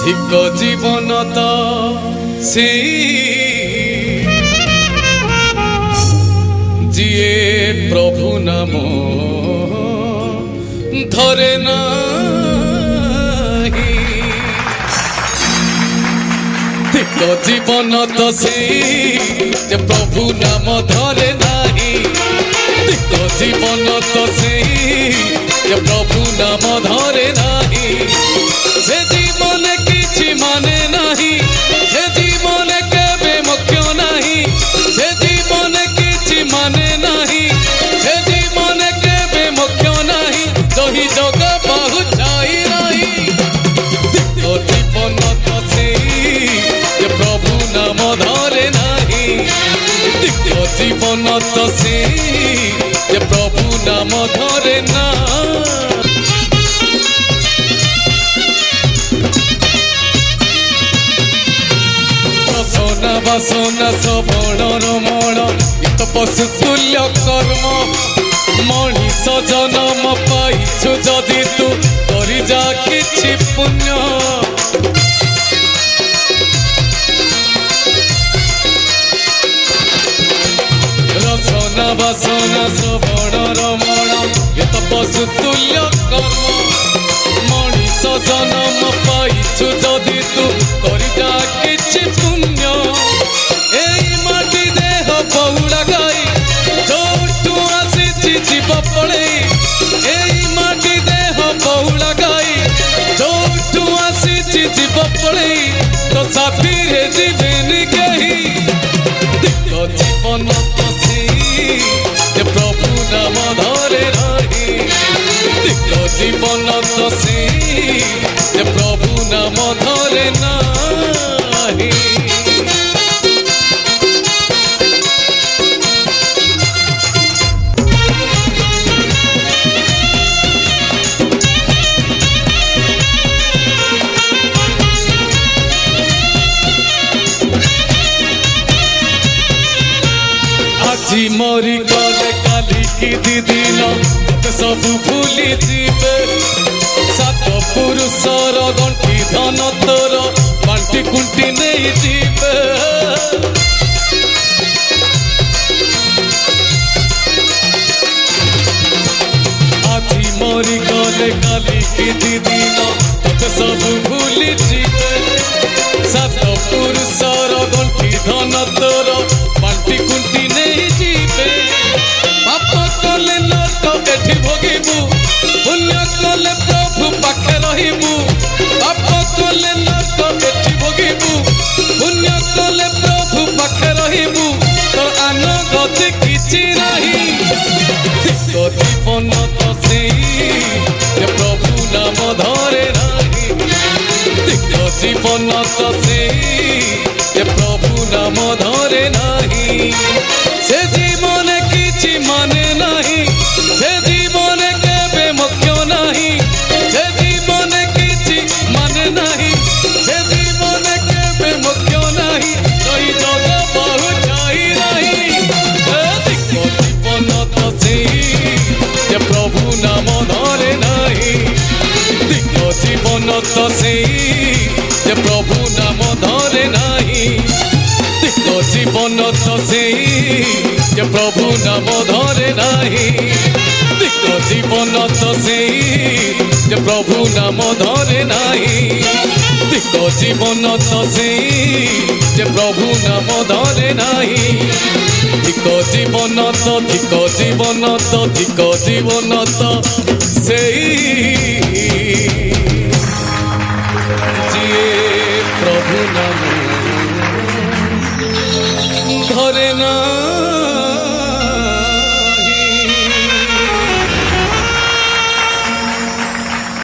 धिक जीवन तो से जिए प्रभु नाम धरे नाही। धिक जीवन तो से प्रभु नाम धरे नाही। धिक जीवन तो से प्रभु नाम धरे नाही। से जीवन किछि माने नाही। से जीवन केबे मुख्य नाही। से जीवन किछि माने नाही। से जीवन केबे मुख्य नाही। दही जग पहुँचाई नाही। जीवन तो से प्रभु नाम धरे नाही। जीवन तो से प्रभु नाम धरे ना। सोना बासना सबणर मण इत पशु तुल्य कर्म मनीष जन्म पाइछु जदि तू करि जा किछि पुण्य। रसना बासना सबणर मण इत पशु तुल्य कर्म मनीष जन्म पाइछु जदि तू करि जा किछि पुण्य। एई माटी देह बहुड़ा गाई जोठू आसीछि जीव पड़ेई। एई माटी देह बहुड़ा गाई जोठू आसीछि जीव पड़ेई। तो साथी रे जीवेनी केही धिक जीवन तो से प्रभु नाम धरे नाही। धिक जीवन तो से प्रभु नाम धरे नाही। আজি मरी गले काली की दिन सब भूली जीवे। सात पुरुषर गंठी धन तोर बांटी कुंटी नहीं जीवे। আজি मरी गले काली की दिन सब भूली जीवे। सात पुरुषर गंठी धन तोर बांटी कुंटी नहीं जीवे। पाप कले नरक एठी भोगिबू पुण्य कले प्रभु पाखे रहिबू। पाप कले नरक एठी भोगिबू पुण्य कले प्रभु पाखे रहिबू। तो आन गति किछि नाही। धिक जीवन तो से प्रभु नाम धरे नाही। धिक जीवन तो से प्रभु नाम धरे नाही। से जीवन किछि माने नाही। से जीवन केबे मुख्य नाही। से जीवन किछि माने नाही। से जीवन केबे मुख्य नाही। कई जग पहुँचाई नाही। धिक जीवन तो से प्रभु नाम धरे नाही। धिक जीवन तो से प्रभु नाम धरे नाही। धिक जीवन तो से प्रभु नाम धरे नाही। धिक जीवन तो से प्रभु नाम धरे नाही। धिक जीवन तो से प्रभु नाम धरे नाही। धिक जीवन तो धिक जीवन तो धिक जीवन तो से जिए प्रभु नाम धरे ना।